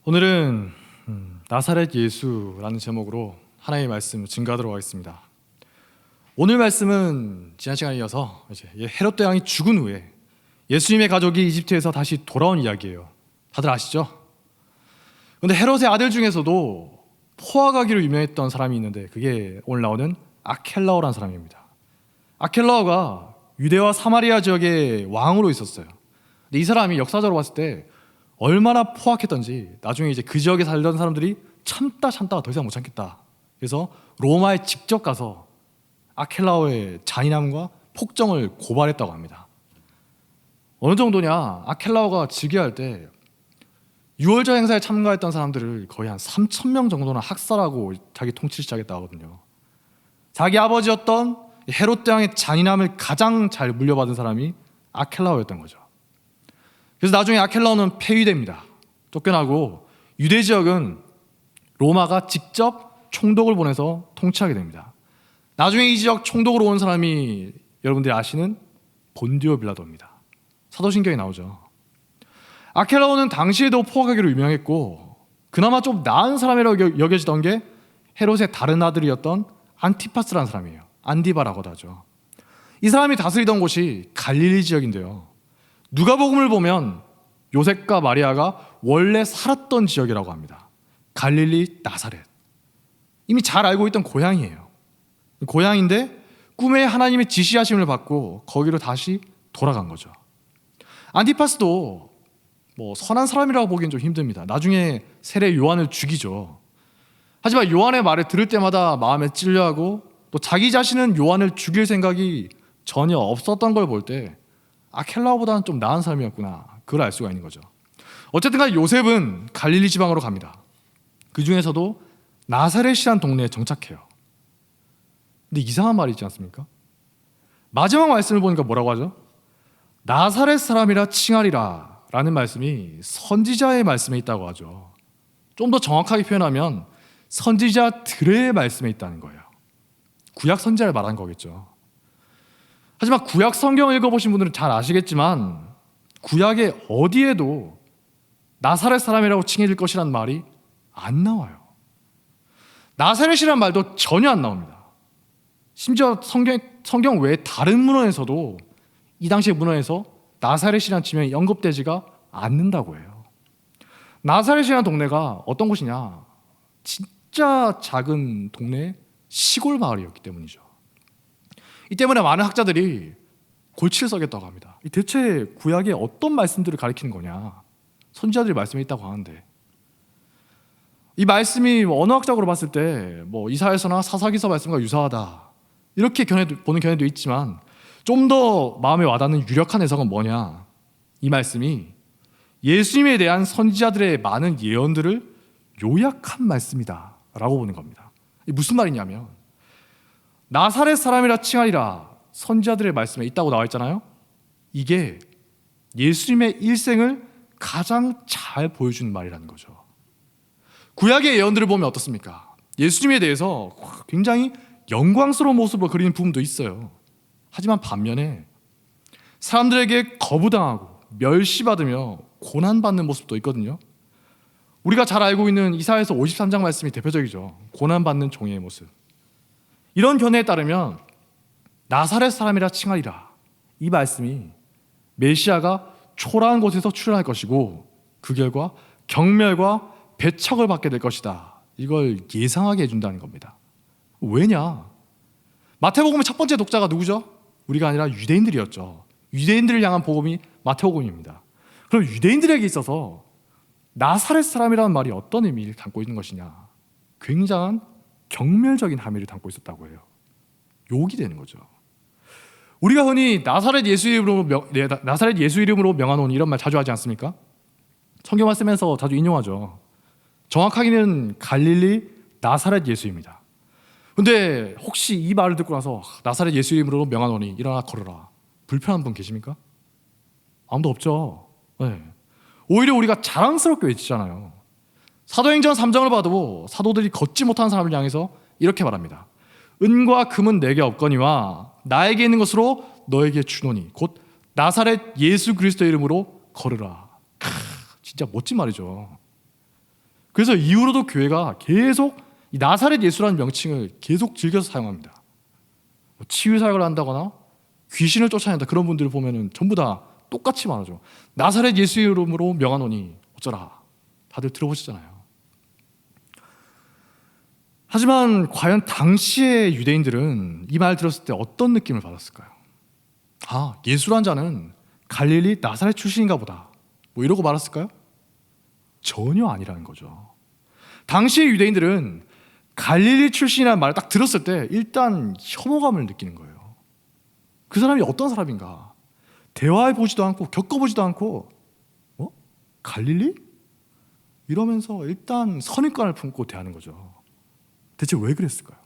오늘은 나사렛 예수라는 제목으로 하나님의 말씀 증거하도록 하겠습니다. 오늘 말씀은 지난 시간에 이어서 헤롯 대왕이 죽은 후에 예수님의 가족이 이집트에서 다시 돌아온 이야기예요. 다들 아시죠? 그런데 헤롯의 아들 중에서도 포화가기로 유명했던 사람이 있는데 그게 오늘 나오는 아켈라오라는 사람입니다. 아켈라오가 유대와 사마리아 지역의 왕으로 있었어요. 근데 이 사람이 역사적으로 봤을 때 얼마나 포악했던지 나중에 이제 그 지역에 살던 사람들이 참다가 더 이상 못 참겠다. 그래서 로마에 직접 가서 아켈라오의 잔인함과 폭정을 고발했다고 합니다. 어느 정도냐? 아켈라오가 즉위할 때 6월절 행사에 참가했던 사람들을 거의 한 3,000명 정도는 학살하고 자기 통치를 시작했다고 하거든요. 자기 아버지였던 헤롯 대왕의 잔인함을 가장 잘 물려받은 사람이 아켈라오였던 거죠. 그래서 나중에 아켈라오는 폐위됩니다. 쫓겨나고 유대 지역은 로마가 직접 총독을 보내서 통치하게 됩니다. 나중에 이 지역 총독으로 온 사람이 여러분들이 아시는 본디오 빌라도입니다. 사도신경에 나오죠. 아켈라오는 당시에도 포악하기로 유명했고 그나마 좀 나은 사람이라고 여겨지던 게 헤롯의 다른 아들이었던 안티파스라는 사람이에요. 안디바라고도 하죠. 이 사람이 다스리던 곳이 갈릴리 지역인데요. 누가복음을 보면 요셉과 마리아가 원래 살았던 지역이라고 합니다. 갈릴리 나사렛. 이미 잘 알고 있던 고향이에요. 고향인데 꿈에 하나님의 지시하심을 받고 거기로 다시 돌아간 거죠. 안티파스도 선한 사람이라고 보기엔 좀 힘듭니다. 나중에 세례 요한을 죽이죠. 하지만 요한의 말을 들을 때마다 마음에 찔려하고 또 자기 자신은 요한을 죽일 생각이 전혀 없었던 걸 볼 때 아켈라오보다는 좀 나은 사람이었구나, 그걸 알 수가 있는 거죠. 어쨌든 간에 요셉은 갈릴리 지방으로 갑니다. 그 중에서도 나사렛이라는 동네에 정착해요. 근데 이상한 말이 있지 않습니까? 마지막 말씀을 보니까 뭐라고 하죠? 나사렛 사람이라 칭하리라 라는 말씀이 선지자의 말씀에 있다고 하죠. 좀 더 정확하게 표현하면 선지자들의 말씀에 있다는 거예요. 구약 선지자를 말한 거겠죠. 하지만 구약 성경을 읽어보신 분들은 잘 아시겠지만 구약의 어디에도 나사렛 사람이라고 칭해질 것이라는 말이 안 나와요. 나사렛이라는 말도 전혀 안 나옵니다. 심지어 성경 외에 다른 문헌에서도 이 당시의 문헌에서 나사렛이라는 지명이 언급되지가 않는다고 해요. 나사렛이라는 동네가 어떤 곳이냐? 진짜 작은 동네 시골 마을이었기 때문이죠. 이 때문에 많은 학자들이 골치를 썩였다고 합니다. 대체 구약에 어떤 말씀들을 가리키는 거냐? 선지자들이 말씀이 있다고 하는데 이 말씀이 언어학적으로 봤을 때 이사야서나 사사기서 말씀과 유사하다 이렇게 보는 견해도 있지만 좀 더 마음에 와닿는 유력한 해석은 뭐냐? 이 말씀이 예수님에 대한 선지자들의 많은 예언들을 요약한 말씀이다 라고 보는 겁니다. 이게 무슨 말이냐면 나사렛 사람이라 칭하리라 선지자들의 말씀에 있다고 나와 있잖아요. 이게 예수님의 일생을 가장 잘 보여주는 말이라는 거죠. 구약의 예언들을 보면 어떻습니까? 예수님에 대해서 굉장히 영광스러운 모습으로 그리는 부분도 있어요. 하지만 반면에 사람들에게 거부당하고 멸시받으며 고난받는 모습도 있거든요. 우리가 잘 알고 있는 이사야서 53장 말씀이 대표적이죠. 고난받는 종의 모습. 이런 견해에 따르면 나사렛 사람이라 칭하리라 이 말씀이 메시아가 초라한 곳에서 출현할 것이고 그 결과 경멸과 배척을 받게 될 것이다, 이걸 예상하게 해준다는 겁니다. 왜냐? 마태복음의 첫 번째 독자가 누구죠? 우리가 아니라 유대인들이었죠. 유대인들을 향한 복음이 마태복음입니다. 그럼 유대인들에게 있어서 나사렛 사람이라는 말이 어떤 의미를 담고 있는 것이냐? 굉장한 경멸적인 함의를 담고 있었다고 해요. 욕이 되는 거죠. 우리가 흔히 나사렛 예수 이름으로 명하노니 이런 말 자주 하지 않습니까? 성경 말씀에서 자주 인용하죠. 정확하게는 갈릴리 나사렛 예수입니다. 근데 혹시 이 말을 듣고 나서 나사렛 예수 이름으로 명하노니 일어나 걸어라, 불편한 분 계십니까? 아무도 없죠. 네. 오히려 우리가 자랑스럽게 외치잖아요. 사도행전 3장을 봐도 사도들이 걷지 못한 사람을 향해서 이렇게 말합니다. 은과 금은 내게 없거니와 나에게 있는 것으로 너에게 주노니 곧 나사렛 예수 그리스도의 이름으로 걸으라. 진짜 멋진 말이죠. 그래서 이후로도 교회가 계속 이 나사렛 예수라는 명칭을 계속 즐겨서 사용합니다. 치유 사역을 한다거나 귀신을 쫓아낸다 그런 분들을 보면은 전부 다 똑같이 말하죠. 나사렛 예수 이름으로 명하노니 어쩌라. 다들 들어보시잖아요. 하지만 과연 당시의 유대인들은 이 말 들었을 때 어떤 느낌을 받았을까요? 아, 예수란 자는 갈릴리 나사렛 출신인가 보다. 뭐 이러고 말았을까요? 전혀 아니라는 거죠. 당시의 유대인들은 갈릴리 출신이라는 말을 딱 들었을 때 일단 혐오감을 느끼는 거예요. 그 사람이 어떤 사람인가? 대화해보지도 않고 겪어보지도 않고 갈릴리? 이러면서 일단 선입관을 품고 대하는 거죠. 대체 왜 그랬을까요?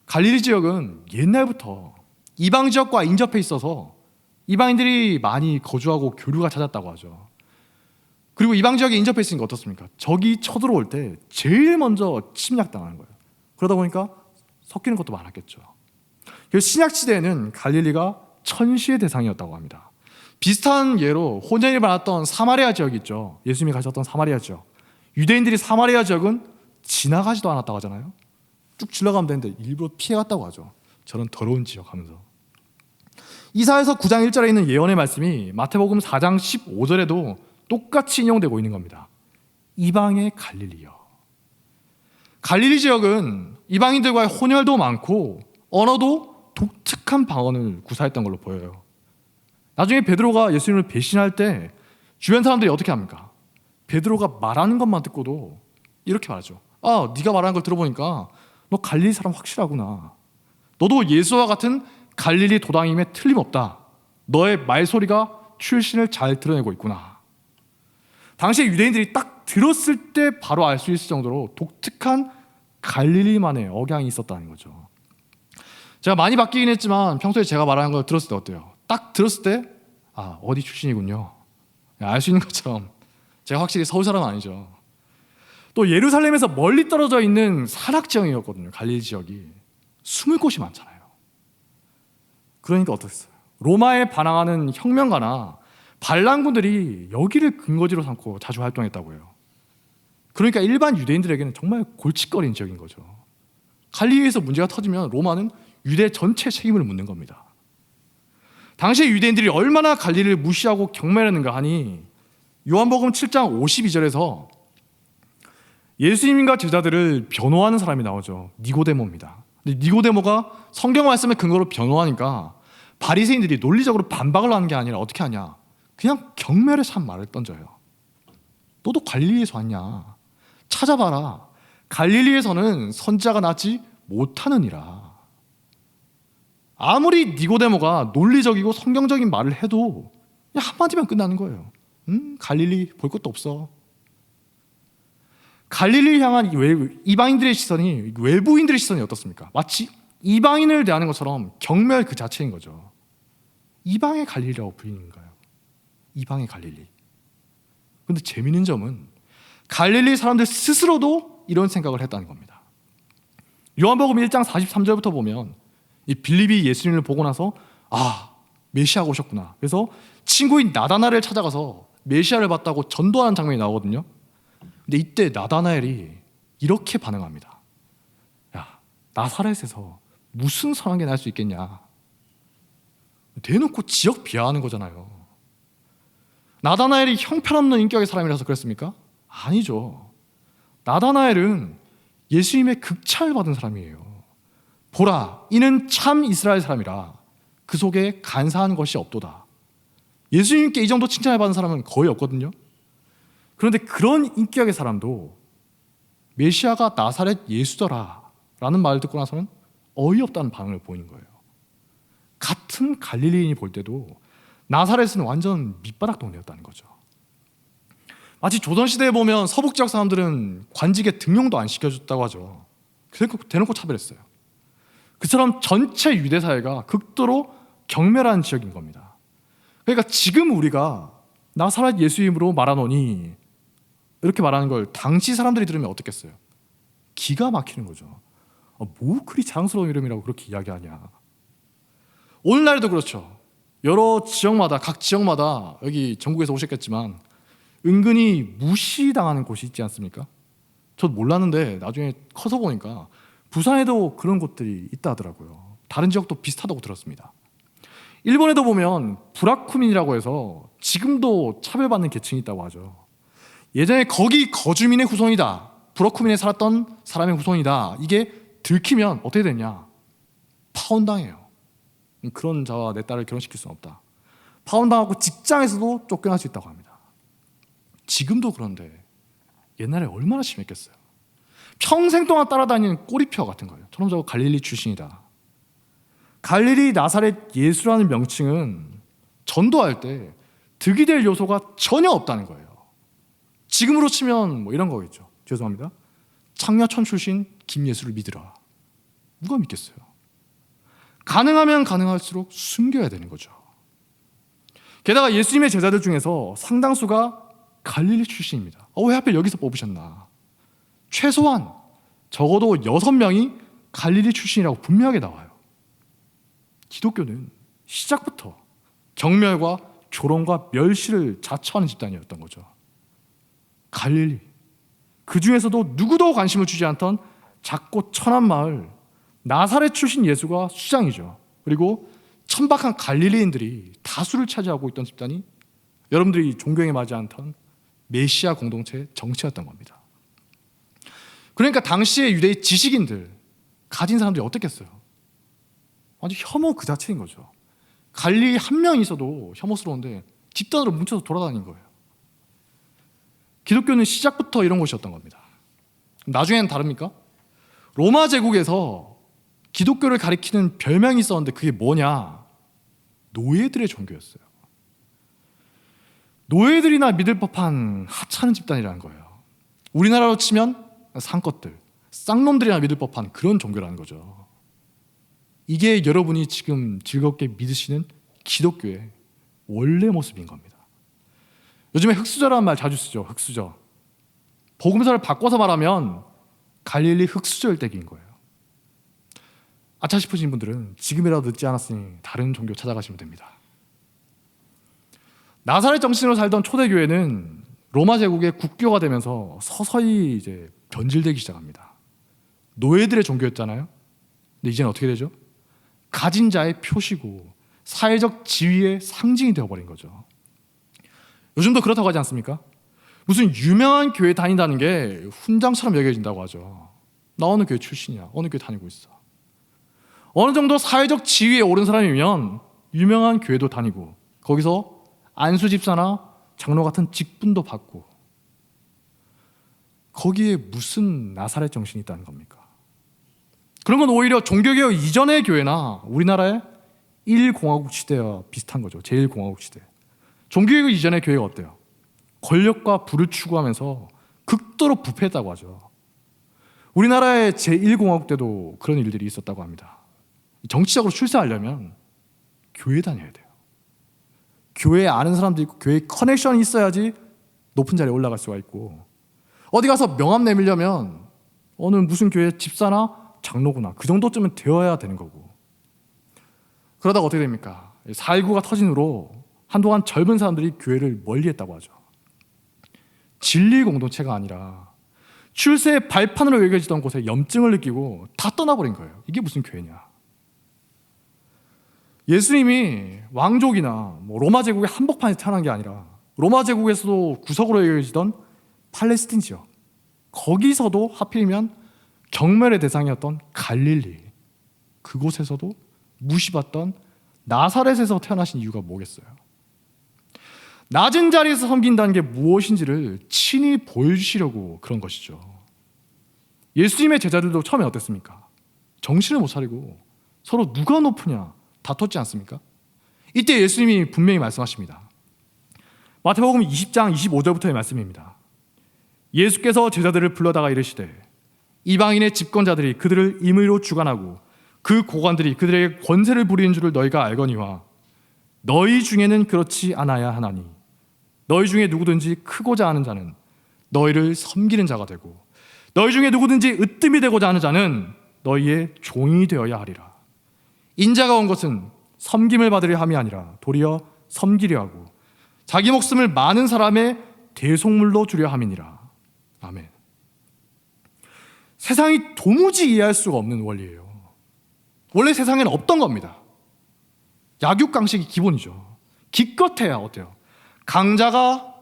갈릴리 지역은 옛날부터 이방 지역과 인접해 있어서 이방인들이 많이 거주하고 교류가 잦았다고 하죠. 그리고 이방 지역에 인접해 있으니까 어떻습니까? 적이 쳐들어올 때 제일 먼저 침략당하는 거예요. 그러다 보니까 섞이는 것도 많았겠죠. 그래서 신약시대에는 갈릴리가 천시의 대상이었다고 합니다. 비슷한 예로 혼연이 많았던 사마리아 지역이 있죠. 예수님이 가셨던 사마리아 지역. 유대인들이 사마리아 지역은 지나가지도 않았다고 하잖아요. 쭉 지나가면 되는데 일부러 피해갔다고 하죠. 저런 더러운 지역 하면서. 이사야서 9장 1절에 있는 예언의 말씀이 마태복음 4장 15절에도 똑같이 인용되고 있는 겁니다. 이방의 갈릴리여. 갈릴리 지역은 이방인들과의 혼혈도 많고 언어도 독특한 방언을 구사했던 걸로 보여요. 나중에 베드로가 예수님을 배신할 때 주변 사람들이 어떻게 합니까? 베드로가 말하는 것만 듣고도 이렇게 말하죠. 아, 네가 말하는 걸 들어보니까 너 갈릴리 사람 확실하구나. 너도 예수와 같은 갈릴리 도당임에 틀림없다. 너의 말소리가 출신을 잘 드러내고 있구나. 당시 유대인들이 딱 들었을 때 바로 알 수 있을 정도로 독특한 갈릴리만의 억양이 있었다는 거죠. 제가 많이 바뀌긴 했지만 평소에 제가 말하는 걸 들었을 때 어때요? 딱 들었을 때 아, 어디 출신이군요. 알 수 있는 것처럼 제가 확실히 서울 사람은 아니죠. 또 예루살렘에서 멀리 떨어져 있는 산악 지역이었거든요. 갈릴리 지역이. 숨을 곳이 많잖아요. 그러니까 어떻겠어요? 로마에 반항하는 혁명가나 반란군들이 여기를 근거지로 삼고 자주 활동했다고 해요. 그러니까 일반 유대인들에게는 정말 골칫거리인 지역인 거죠. 갈릴리에서 문제가 터지면 로마는 유대 전체 책임을 묻는 겁니다. 당시 유대인들이 얼마나 갈릴리를 무시하고 경멸했는가 하니 요한복음 7장 52절에서 예수님과 제자들을 변호하는 사람이 나오죠. 니고데모입니다. 근데 니고데모가 성경 말씀을 근거로 변호하니까 바리새인들이 논리적으로 반박을 하는 게 아니라 어떻게 하냐? 그냥 경멸의 참 말을 던져요. 너도 갈릴리에서 왔냐? 찾아봐라. 갈릴리에서는 선지자가 낫지 못하느니라. 아무리 니고데모가 논리적이고 성경적인 말을 해도 그냥 한마디면 끝나는 거예요. 갈릴리 볼 것도 없어. 갈릴리를 향한 이방인들의 시선이 외부인들의 시선이 어떻습니까? 마치 이방인을 대하는 것처럼 경멸 그 자체인 거죠. 이방의 갈릴리라고 불리는 거예요. 이방의 갈릴리. 그런데 재미있는 점은 갈릴리 사람들 스스로도 이런 생각을 했다는 겁니다. 요한복음 1장 43절부터 보면 이 빌립이 예수님을 보고 나서 아, 메시아가 오셨구나. 그래서 친구인 나다나엘을 찾아가서 메시아를 봤다고 전도하는 장면이 나오거든요. 근데 이때 나다나엘이 이렇게 반응합니다. 야, 나사렛에서 무슨 선한 게 날 수 있겠냐. 대놓고 지역 비하하는 거잖아요. 나다나엘이 형편없는 인격의 사람이라서 그랬습니까? 아니죠. 나다나엘은 예수님의 극찬을 받은 사람이에요. 보라, 이는 참 이스라엘 사람이라 그 속에 간사한 것이 없도다. 예수님께 이 정도 칭찬을 받은 사람은 거의 없거든요. 그런데 그런 인격의 사람도 메시아가 나사렛 예수더라 라는 말을 듣고 나서는 어이없다는 반응을 보이는 거예요. 같은 갈릴리인이 볼 때도 나사렛은 완전 밑바닥 동네였다는 거죠. 마치 조선시대에 보면 서북지역 사람들은 관직에 등용도 안 시켜줬다고 하죠. 대놓고 차별했어요. 그처럼 전체 유대사회가 극도로 경멸한 지역인 겁니다. 그러니까 지금 우리가 나사렛 예수님으로 말하노니 이렇게 말하는 걸 당시 사람들이 들으면 어떻겠어요? 기가 막히는 거죠. 뭐 그리 자랑스러운 이름이라고 그렇게 이야기하냐. 오늘날에도 그렇죠. 여러 지역마다 각 지역마다 여기 전국에서 오셨겠지만 은근히 무시당하는 곳이 있지 않습니까? 저도 몰랐는데 나중에 커서 보니까 부산에도 그런 곳들이 있다 하더라고요. 다른 지역도 비슷하다고 들었습니다. 일본에도 보면 브라쿠민이라고 해서 지금도 차별받는 계층이 있다고 하죠. 예전에 거기 거주민의 후손이다, 브라쿠민에 살았던 사람의 후손이다, 이게 들키면 어떻게 되냐? 파혼당해요. 그런 자와 내 딸을 결혼시킬 수는 없다. 파혼당하고 직장에서도 쫓겨날 수 있다고 합니다. 지금도 그런데 옛날에 얼마나 심했겠어요. 평생 동안 따라다니는 꼬리표 같은 거예요. 저놈 저거 갈릴리 출신이다. 갈릴리 나사렛 예수라는 명칭은 전도할 때 득이 될 요소가 전혀 없다는 거예요. 지금으로 치면 뭐 이런 거겠죠. 죄송합니다. 창녀촌 출신 김예수를 믿으라. 누가 믿겠어요? 가능하면 가능할수록 숨겨야 되는 거죠. 게다가 예수님의 제자들 중에서 상당수가 갈릴리 출신입니다. 왜 하필 여기서 뽑으셨나? 최소한 적어도 6명이 갈릴리 출신이라고 분명하게 나와요. 기독교는 시작부터 경멸과 조롱과 멸시를 자처하는 집단이었던 거죠. 갈릴리, 그 중에서도 누구도 관심을 주지 않던 작고 천한 마을 나사렛 출신 예수가 수장이죠. 그리고 천박한 갈릴리인들이 다수를 차지하고 있던 집단이 여러분들이 존경에 맞지 않던 메시아 공동체의 정체였던 겁니다. 그러니까 당시의 유대의 지식인들, 가진 사람들이 어떻겠어요? 완전 혐오 그 자체인 거죠. 갈릴리 한 명 있어도 혐오스러운데 집단으로 뭉쳐서 돌아다닌 거예요. 기독교는 시작부터 이런 곳이었던 겁니다. 나중에는 다릅니까? 로마 제국에서 기독교를 가리키는 별명이 있었는데 그게 뭐냐? 노예들의 종교였어요. 노예들이나 믿을 법한 하찮은 집단이라는 거예요. 우리나라로 치면 상것들, 쌍놈들이나 믿을 법한 그런 종교라는 거죠. 이게 여러분이 지금 즐겁게 믿으시는 기독교의 원래 모습인 겁니다. 요즘에 흑수저라는 말 자주 쓰죠. 흑수저. 복음서를 바꿔서 말하면 갈릴리 흑수저 일대기인 거예요. 아차 싶으신 분들은 지금이라도 늦지 않았으니 다른 종교 찾아가시면 됩니다. 나사렛 정신으로 살던 초대교회는 로마 제국의 국교가 되면서 서서히 이제 변질되기 시작합니다. 노예들의 종교였잖아요. 근데 이제는 어떻게 되죠? 가진 자의 표시고 사회적 지위의 상징이 되어버린 거죠. 요즘도 그렇다고 하지 않습니까? 무슨 유명한 교회 다닌다는 게 훈장처럼 여겨진다고 하죠. 나 어느 교회 출신이야, 어느 교회 다니고 있어. 어느 정도 사회적 지위에 오른 사람이면 유명한 교회도 다니고 거기서 안수 집사나 장로 같은 직분도 받고, 거기에 무슨 나사렛 정신이 있다는 겁니까? 그런 건 오히려 종교개혁 이전의 교회나 우리나라의 1공화국 시대와 비슷한 거죠. 제1공화국 시대. 종교개혁 이전의 교회가 어때요? 권력과 부를 추구하면서 극도로 부패했다고 하죠. 우리나라의 제1공화국 때도 그런 일들이 있었다고 합니다. 정치적으로 출세하려면 교회 다녀야 돼요. 교회에 아는 사람도 있고 교회에 커넥션이 있어야지 높은 자리에 올라갈 수가 있고, 어디 가서 명함 내밀려면 어느 무슨 교회 집사나 장로구나 그 정도쯤은 되어야 되는 거고, 그러다가 어떻게 됩니까? 4.19가 터진 후로 한동안 젊은 사람들이 교회를 멀리했다고 하죠. 진리 공동체가 아니라 출세의 발판으로 여겨지던 곳에 염증을 느끼고 다 떠나버린 거예요. 이게 무슨 교회냐? 예수님이 왕족이나 로마 제국의 한복판에서 태어난 게 아니라 로마 제국에서도 구석으로 여겨지던 팔레스틴 지역, 거기서도 하필이면 경멸의 대상이었던 갈릴리, 그곳에서도 무시받던 나사렛에서 태어나신 이유가 뭐겠어요? 낮은 자리에서 섬긴다는 게 무엇인지를 친히 보여주시려고 그런 것이죠. 예수님의 제자들도 처음에 어땠습니까? 정신을 못 차리고 서로 누가 높으냐 다퉜지 않습니까? 이때 예수님이 분명히 말씀하십니다. 마태복음 20장 25절부터의 말씀입니다. 예수께서 제자들을 불러다가 이르시되 이방인의 집권자들이 그들을 임의로 주관하고 그 고관들이 그들에게 권세를 부리는 줄을 너희가 알거니와 너희 중에는 그렇지 않아야 하나니 너희 중에 누구든지 크고자 하는 자는 너희를 섬기는 자가 되고 너희 중에 누구든지 으뜸이 되고자 하는 자는 너희의 종이 되어야 하리라. 인자가 온 것은 섬김을 받으려 함이 아니라 도리어 섬기려 하고 자기 목숨을 많은 사람의 대속물로 주려 함이니라. 아멘. 세상이 도무지 이해할 수가 없는 원리예요. 원래 세상에는 없던 겁니다. 약육강식이 기본이죠. 기껏해야 어때요? 강자가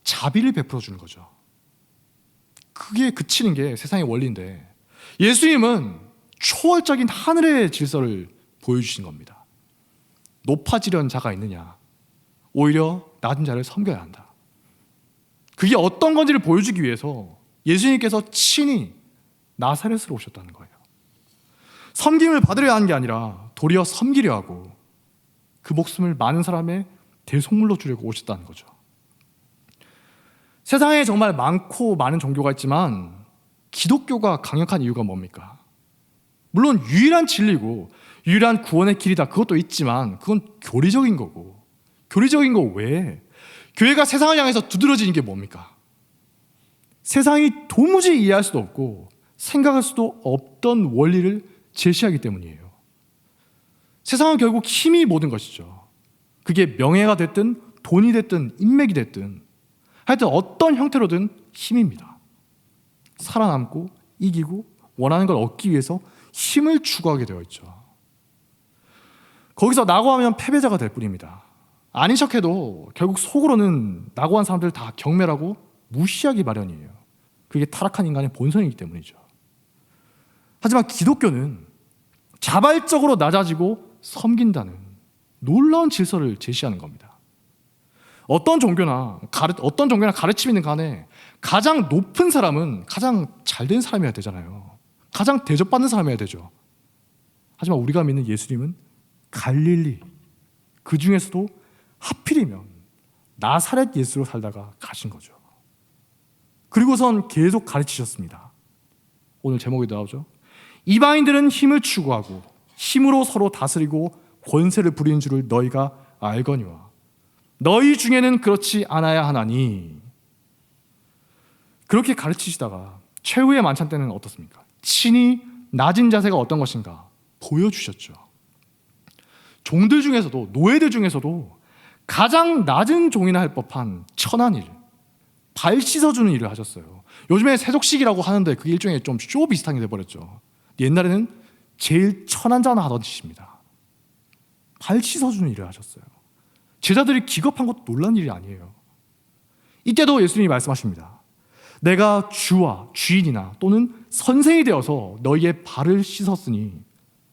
자비를 베풀어 주는 거죠. 그게 그치는 게 세상의 원리인데, 예수님은 초월적인 하늘의 질서를 보여주신 겁니다. 높아지려는 자가 있느냐, 오히려 낮은 자를 섬겨야 한다. 그게 어떤 건지를 보여주기 위해서 예수님께서 친히 나사렛으로 오셨다는 거예요. 섬김을 받으려 하는 게 아니라 도리어 섬기려 하고 그 목숨을 많은 사람의 대속물로 주려고 오셨다는 거죠. 세상에 정말 많고 많은 종교가 있지만 기독교가 강력한 이유가 뭡니까? 물론 유일한 진리고 유일한 구원의 길이다, 그것도 있지만 그건 교리적인 거고, 교리적인 거 외에 교회가 세상을 향해서 두드러지는 게 뭡니까? 세상이 도무지 이해할 수도 없고 생각할 수도 없던 원리를 제시하기 때문이에요. 세상은 결국 힘이 모든 것이죠. 그게 명예가 됐든 돈이 됐든 인맥이 됐든 하여튼 어떤 형태로든 힘입니다. 살아남고 이기고 원하는 걸 얻기 위해서 힘을 추구하게 되어 있죠. 거기서 낙오하면 패배자가 될 뿐입니다. 아닌 척해도 결국 속으로는 낙오한 사람들 다 경멸하고 무시하기 마련이에요. 그게 타락한 인간의 본성이기 때문이죠. 하지만 기독교는 자발적으로 낮아지고 섬긴다는 놀라운 질서를 제시하는 겁니다. 어떤 종교나 가르침이든 간에 가장 높은 사람은 가장 잘된 사람이어야 되잖아요. 가장 대접받는 사람이어야 되죠. 하지만 우리가 믿는 예수님은 갈릴리, 그 중에서도 하필이면 나사렛 예수로 살다가 가신 거죠. 그리고선 계속 가르치셨습니다. 오늘 제목이 나오죠. 이방인들은 힘을 추구하고 힘으로 서로 다스리고 권세를 부리는 줄을 너희가 알거니와 너희 중에는 그렇지 않아야 하나니. 그렇게 가르치시다가 최후의 만찬 때는 어떻습니까? 친히 낮은 자세가 어떤 것인가 보여주셨죠. 종들 중에서도, 노예들 중에서도 가장 낮은 종이나 할 법한 천한 일, 발 씻어주는 일을 하셨어요. 요즘에 세족식이라고 하는데 그게 일종의 좀 쇼 비슷한 게 돼버렸죠. 옛날에는 제일 천한 자나 하던 짓입니다. 발 씻어주는 일을 하셨어요. 제자들이 기겁한 것도 놀란 일이 아니에요. 이때도 예수님이 말씀하십니다. 내가 주와 주인이나 또는 선생이 되어서 너희의 발을 씻었으니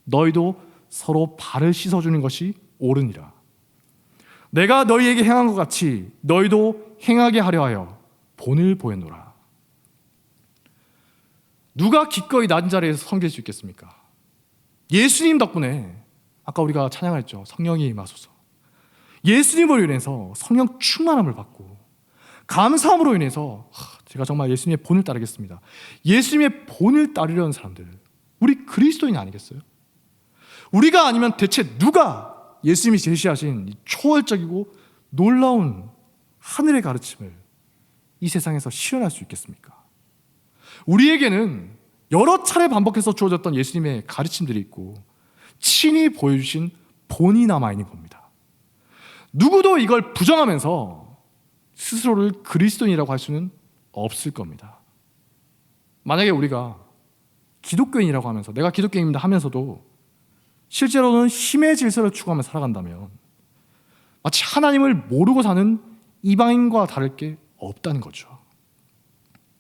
너희도 서로 발을 씻어주는 것이 옳으니라. 내가 너희에게 행한 것 같이 너희도 행하게 하려 하여 본을 보였노라. 누가 기꺼이 낮은 자리에서 섬길 수 있겠습니까? 예수님 덕분에, 아까 우리가 찬양했죠. 성령이 임하소서. 예수님으로 인해서 성령 충만함을 받고 감사함으로 인해서 제가 정말 예수님의 본을 따르겠습니다. 예수님의 본을 따르려는 사람들, 우리 그리스도인 아니겠어요? 우리가 아니면 대체 누가 예수님이 제시하신 이 초월적이고 놀라운 하늘의 가르침을 이 세상에서 실현할 수 있겠습니까? 우리에게는 여러 차례 반복해서 주어졌던 예수님의 가르침들이 있고 친히 보여주신 본이 남아있는 겁니다. 누구도 이걸 부정하면서 스스로를 그리스도인이라고 할 수는 없을 겁니다. 만약에 우리가 기독교인이라고 하면서 내가 기독교인입니다 하면서도 실제로는 힘의 질서를 추구하며 살아간다면 마치 하나님을 모르고 사는 이방인과 다를 게 없다는 거죠.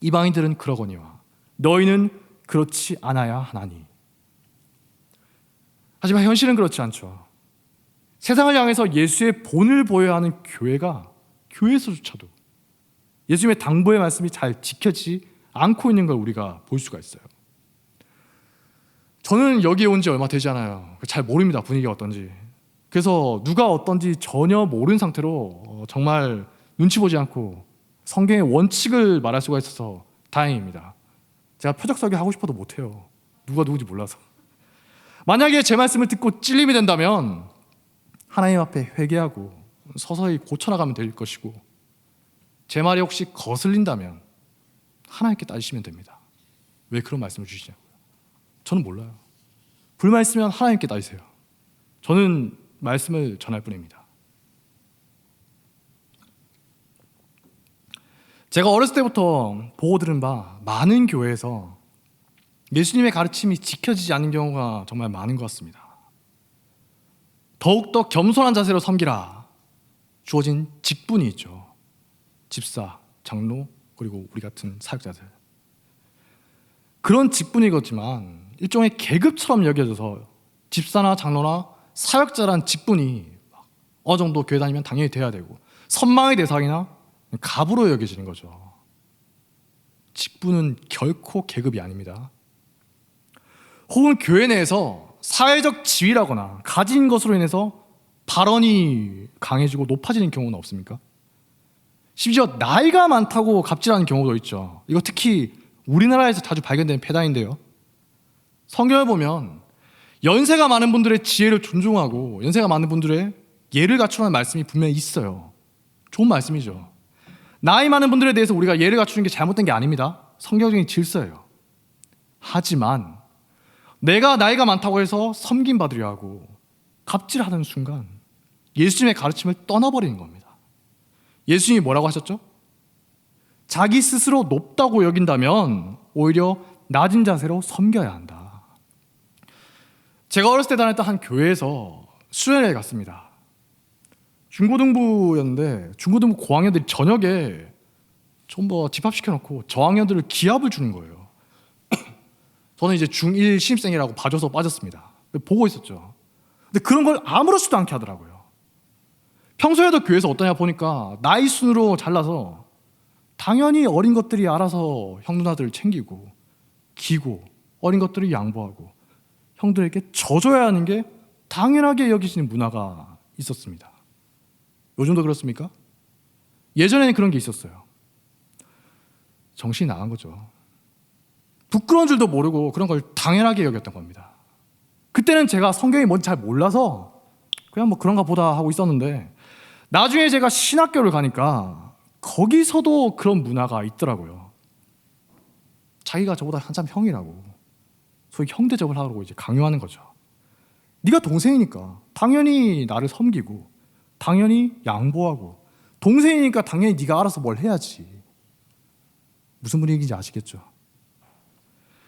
이방인들은 그러거니와 너희는 그렇지 않아야 하나니. 하지만 현실은 그렇지 않죠. 세상을 향해서 예수의 본을 보여야 하는 교회가, 교회에서조차도 예수님의 당부의 말씀이 잘 지켜지지 않고 있는 걸 우리가 볼 수가 있어요. 저는 여기에 온 지 얼마 되지 않아요. 잘 모릅니다, 분위기가 어떤지. 그래서 누가 어떤지 전혀 모르는 상태로 정말 눈치 보지 않고 성경의 원칙을 말할 수가 있어서 다행입니다. 제가 표적 설교 하고 싶어도 못해요. 누가 누군지 몰라서. 만약에 제 말씀을 듣고 찔림이 된다면 하나님 앞에 회개하고 서서히 고쳐나가면 될 것이고, 제 말이 혹시 거슬린다면 하나님께 따지시면 됩니다. 왜 그런 말씀을 주시냐고요. 저는 몰라요. 불만 있으면 하나님께 따지세요. 저는 말씀을 전할 뿐입니다. 제가 어렸을 때부터 보고 들은 바 많은 교회에서 예수님의 가르침이 지켜지지 않는 경우가 정말 많은 것 같습니다. 더욱더 겸손한 자세로 섬기라 주어진 직분이 있죠. 집사, 장로, 그리고 우리 같은 사역자들. 그런 직분이겠지만 일종의 계급처럼 여겨져서 집사나 장로나 사역자란 직분이 어느 정도 교회 다니면 당연히 돼야 되고 선망의 대상이나 갑으로 여겨지는 거죠. 직분은 결코 계급이 아닙니다. 혹은 교회 내에서 사회적 지위라거나 가진 것으로 인해서 발언이 강해지고 높아지는 경우는 없습니까? 심지어 나이가 많다고 갑질하는 경우도 있죠. 이거 특히 우리나라에서 자주 발견되는 패당인데요. 성경을 보면 연세가 많은 분들의 지혜를 존중하고 연세가 많은 분들의 예를 갖추라는 말씀이 분명히 있어요. 좋은 말씀이죠. 나이 많은 분들에 대해서 우리가 예를 갖추는 게 잘못된 게 아닙니다. 성경적인 질서예요. 하지만 내가 나이가 많다고 해서 섬김받으려 하고 갑질하는 순간 예수님의 가르침을 떠나버리는 겁니다. 예수님이 뭐라고 하셨죠? 자기 스스로 높다고 여긴다면 오히려 낮은 자세로 섬겨야 한다. 제가 어렸을 때 다녔던 한 교회에서 수련회에 갔습니다. 중고등부였는데 중고등부 고학년들이 저녁에 전부 집합시켜놓고 저학년들을 기합을 주는 거예요. 저는 이제 중1 신입생이라고 봐줘서 빠졌습니다. 보고 있었죠. 근데 그런 걸 아무렇지도 않게 하더라고요. 평소에도 교회에서 어떠냐 보니까 나이 순으로 잘라서 당연히 어린 것들이 알아서 형 누나들을 챙기고 기고 어린 것들을 양보하고 형들에게 져줘야 하는 게 당연하게 여기시는 문화가 있었습니다. 요즘도 그렇습니까? 예전에는 그런 게 있었어요. 정신이 나간 거죠. 부끄러운 줄도 모르고 그런 걸 당연하게 여겼던 겁니다. 그때는 제가 성경이 뭔지 잘 몰라서 그냥 뭐 그런가 보다 하고 있었는데 나중에 제가 신학교를 가니까 거기서도 그런 문화가 있더라고요. 자기가 저보다 한참 형이라고 소위 형대접을 하라고 이제 강요하는 거죠. 네가 동생이니까 당연히 나를 섬기고 당연히 양보하고 동생이니까 당연히 네가 알아서 뭘 해야지. 무슨 분위기인지 아시겠죠?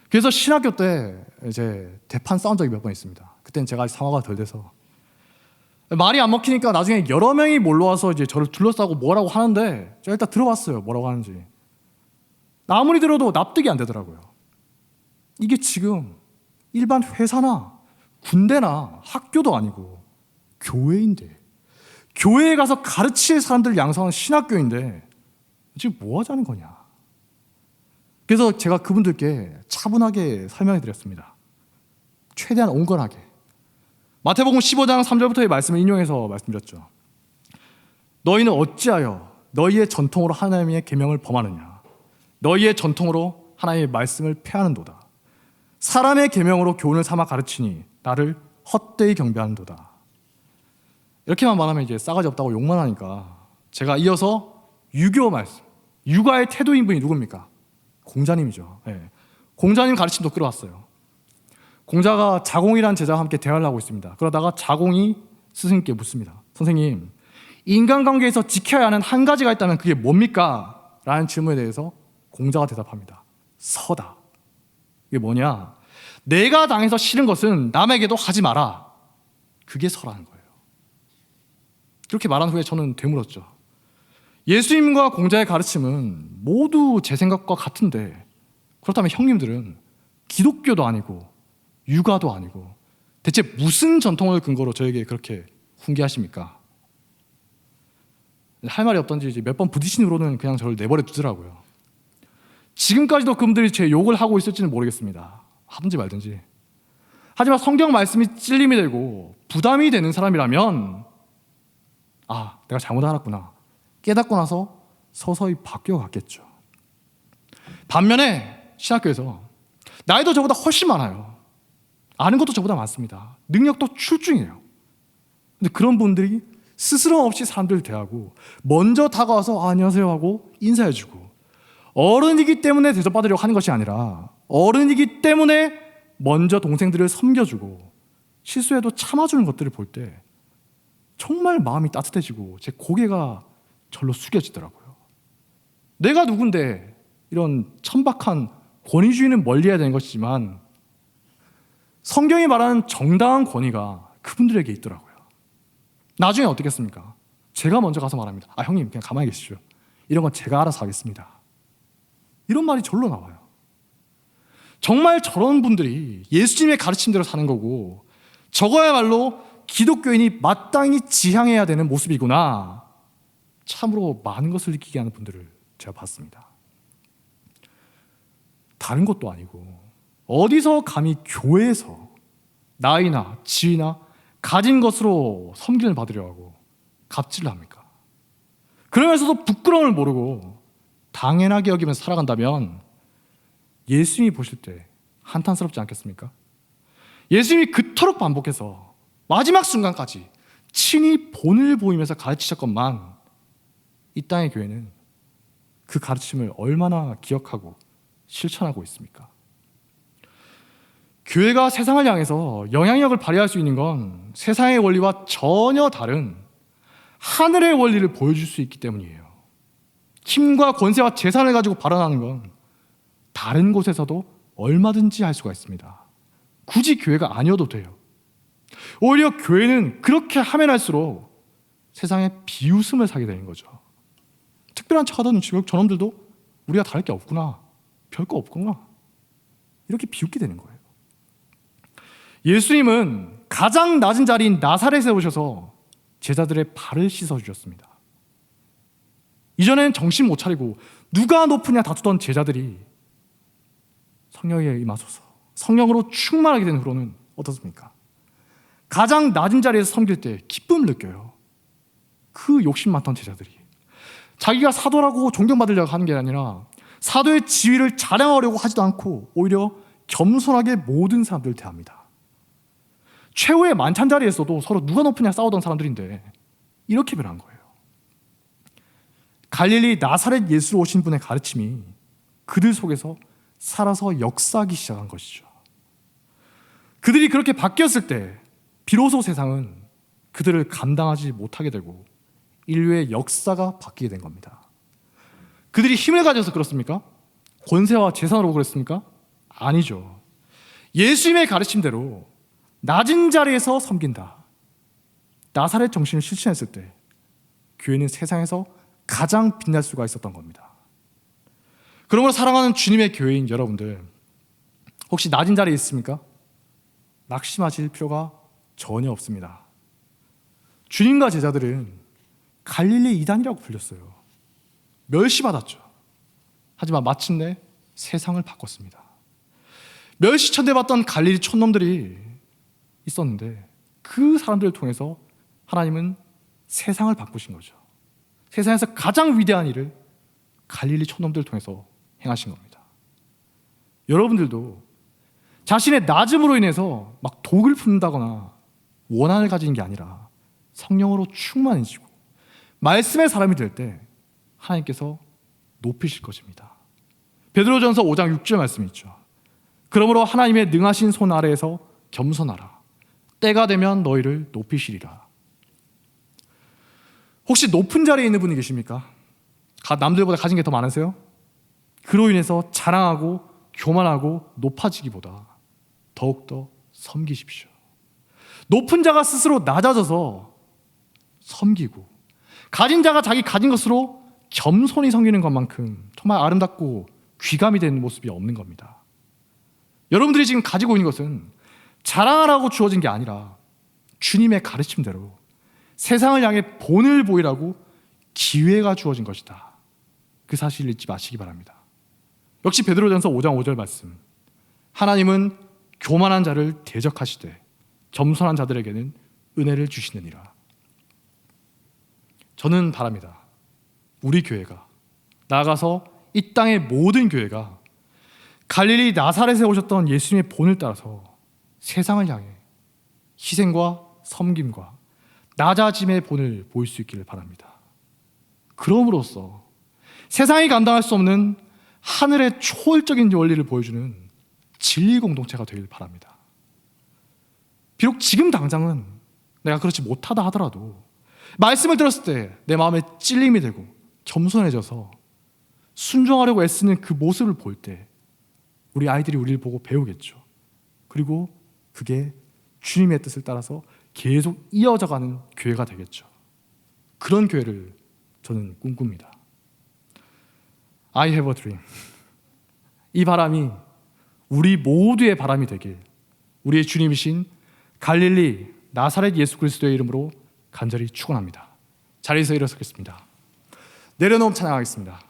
그래서 신학교 때 이제 대판 싸운 적이 몇 번 있습니다. 그때는 제가 아직 상화가 덜 돼서 말이 안 먹히니까 나중에 여러 명이 몰려와서 이제 저를 둘러싸고 뭐라고 하는데 제가 일단 들어봤어요. 뭐라고 하는지. 아무리 들어도 납득이 안 되더라고요. 이게 지금 일반 회사나 군대나 학교도 아니고 교회인데 교회에 가서 가르칠 사람들 양성하는 신학교인데 지금 뭐 하자는 거냐. 그래서 제가 그분들께 차분하게 설명해 드렸습니다. 최대한 온건하게. 마태복음 15장 3절부터의 말씀을 인용해서 말씀드렸죠. 너희는 어찌하여 너희의 전통으로 하나님의 계명을 범하느냐. 너희의 전통으로 하나님의 말씀을 폐하는도다. 사람의 계명으로 교훈을 삼아 가르치니 나를 헛되이 경배하는도다. 이렇게만 말하면 이제 싸가지 없다고 욕만 하니까 제가 이어서 유교 말씀, 육아의 태도인 분이 누굽니까? 공자님이죠. 네. 공자님 가르침도 끌어왔어요. 공자가 자공이라는 제자와 함께 대화를 하고 있습니다. 그러다가 자공이 스승님께 묻습니다. 선생님, 인간관계에서 지켜야 하는 한 가지가 있다면 그게 뭡니까? 라는 질문에 대해서 공자가 대답합니다. 서다. 이게 뭐냐? 내가 당해서 싫은 것은 남에게도 하지 마라. 그게 서라는 거예요. 그렇게 말한 후에 저는 되물었죠. 예수님과 공자의 가르침은 모두 제 생각과 같은데 그렇다면 형님들은 기독교도 아니고 육아도 아니고 대체 무슨 전통을 근거로 저에게 그렇게 훈계하십니까? 할 말이 없던지 이제 몇 번 부딪힌 후로는 그냥 저를 내버려 두더라고요. 지금까지도 그분들이 제 욕을 하고 있을지는 모르겠습니다. 하든지 말든지. 하지만 성경 말씀이 찔림이 되고 부담이 되는 사람이라면 아, 내가 잘못 알았구나 깨닫고 나서 서서히 바뀌어갔겠죠. 반면에 신학교에서 나이도 저보다 훨씬 많아요. 아는 것도 저보다 많습니다. 능력도 출중해요. 근데 그런 분들이 스스럼 없이 사람들을 대하고 먼저 다가와서 안녕하세요 하고 인사해주고 어른이기 때문에 대접받으려고 하는 것이 아니라 어른이기 때문에 먼저 동생들을 섬겨주고 실수해도 참아주는 것들을 볼 때 정말 마음이 따뜻해지고 제 고개가 절로 숙여지더라고요. 내가 누군데 이런 천박한 권위주의는 멀리해야 되는 것이지만 성경이 말하는 정당한 권위가 그분들에게 있더라고요. 나중에 어떻겠습니까? 제가 먼저 가서 말합니다. 형님 그냥 가만히 계시죠. 이런 건 제가 알아서 하겠습니다. 이런 말이 절로 나와요. 정말 저런 분들이 예수님의 가르침대로 사는 거고 저거야말로 기독교인이 마땅히 지향해야 되는 모습이구나. 참으로 많은 것을 느끼게 하는 분들을 제가 봤습니다. 다른 것도 아니고 어디서 감히 교회에서 나이나 지위나 가진 것으로 섬김을 받으려 하고 갑질을 합니까? 그러면서도 부끄러움을 모르고 당연하게 여기면서 살아간다면 예수님이 보실 때 한탄스럽지 않겠습니까? 예수님이 그토록 반복해서 마지막 순간까지 친히 본을 보이면서 가르치셨건만 이 땅의 교회는 그 가르침을 얼마나 기억하고 실천하고 있습니까? 교회가 세상을 향해서 영향력을 발휘할 수 있는 건 세상의 원리와 전혀 다른 하늘의 원리를 보여줄 수 있기 때문이에요. 힘과 권세와 재산을 가지고 발언하는 건 다른 곳에서도 얼마든지 할 수가 있습니다. 굳이 교회가 아니어도 돼요. 오히려 교회는 그렇게 하면 할수록 세상에 비웃음을 사게 되는 거죠. 특별한 척하던 저놈들도 우리가 다를 게 없구나, 별거 없구나, 이렇게 비웃게 되는 거예요. 예수님은 가장 낮은 자리인 나사렛에 오셔서 제자들의 발을 씻어주셨습니다. 이전에는 정신 못 차리고 누가 높으냐 다투던 제자들이 성령에 임하소서 성령으로 충만하게 된 후로는 어떻습니까? 가장 낮은 자리에서 섬길 때 기쁨을 느껴요. 그 욕심 많던 제자들이 자기가 사도라고 존경받으려고 하는 게 아니라 사도의 지위를 자랑하려고 하지도 않고 오히려 겸손하게 모든 사람들을 대합니다. 최후의 만찬 자리에서도 서로 누가 높으냐 싸우던 사람들인데 이렇게 변한 거예요. 갈릴리 나사렛 예수로 오신 분의 가르침이 그들 속에서 살아서 역사하기 시작한 것이죠. 그들이 그렇게 바뀌었을 때 비로소 세상은 그들을 감당하지 못하게 되고 인류의 역사가 바뀌게 된 겁니다. 그들이 힘을 가져서 그렇습니까? 권세와 재산으로 그랬습니까? 아니죠. 예수님의 가르침대로 낮은 자리에서 섬긴다. 나사렛 정신을 실천했을 때 교회는 세상에서 가장 빛날 수가 있었던 겁니다. 그러므로 사랑하는 주님의 교회인 여러분들, 혹시 낮은 자리에 있습니까? 낙심하실 필요가 전혀 없습니다. 주님과 제자들은 갈릴리 이단이라고 불렸어요. 멸시받았죠. 하지만 마침내 세상을 바꿨습니다. 멸시천대받던 갈릴리 촌놈들이 있었는데 그 사람들을 통해서 하나님은 세상을 바꾸신 거죠. 세상에서 가장 위대한 일을 갈릴리 촌놈들을 통해서 행하신 겁니다. 여러분들도 자신의 낮음으로 인해서 막 독을 품는다거나 원한을 가지는 게 아니라 성령으로 충만해지고 말씀의 사람이 될 때 하나님께서 높이실 것입니다. 베드로전서 5장 6절 말씀이 있죠. 그러므로 하나님의 능하신 손 아래에서 겸손하라. 때가 되면 너희를 높이시리라. 혹시 높은 자리에 있는 분이 계십니까? 남들보다 가진 게 더 많으세요? 그로 인해서 자랑하고 교만하고 높아지기보다 더욱더 섬기십시오. 높은 자가 스스로 낮아져서 섬기고 가진 자가 자기 가진 것으로 겸손히 섬기는 것만큼 정말 아름답고 귀감이 되는 모습이 없는 겁니다. 여러분들이 지금 가지고 있는 것은 자랑하라고 주어진 게 아니라 주님의 가르침대로 세상을 향해 본을 보이라고 기회가 주어진 것이다. 그 사실을 잊지 마시기 바랍니다. 역시 베드로전서 5장 5절 말씀, 하나님은 교만한 자를 대적하시되 겸손한 자들에게는 은혜를 주시느니라. 저는 바랍니다. 우리 교회가, 나아가서 이 땅의 모든 교회가 갈릴리 나사렛에 오셨던 예수님의 본을 따라서 세상을 향해 희생과 섬김과 낮아짐의 본을 보일 수 있기를 바랍니다. 그럼으로써 세상이 감당할 수 없는 하늘의 초월적인 원리를 보여주는 진리 공동체가 되길 바랍니다. 비록 지금 당장은 내가 그렇지 못하다 하더라도 말씀을 들었을 때 내 마음에 찔림이 되고 겸손해져서 순종하려고 애쓰는 그 모습을 볼 때 우리 아이들이 우리를 보고 배우겠죠. 그리고 그게 주님의 뜻을 따라서 계속 이어져가는 교회가 되겠죠. 그런 교회를 저는 꿈꿉니다. I have a dream. 이 바람이 우리 모두의 바람이 되길 우리의 주님이신 갈릴리 나사렛 예수 그리스도의 이름으로 간절히 축원합니다. 자리에서 일어서겠습니다. 내려놓음 찬양하겠습니다.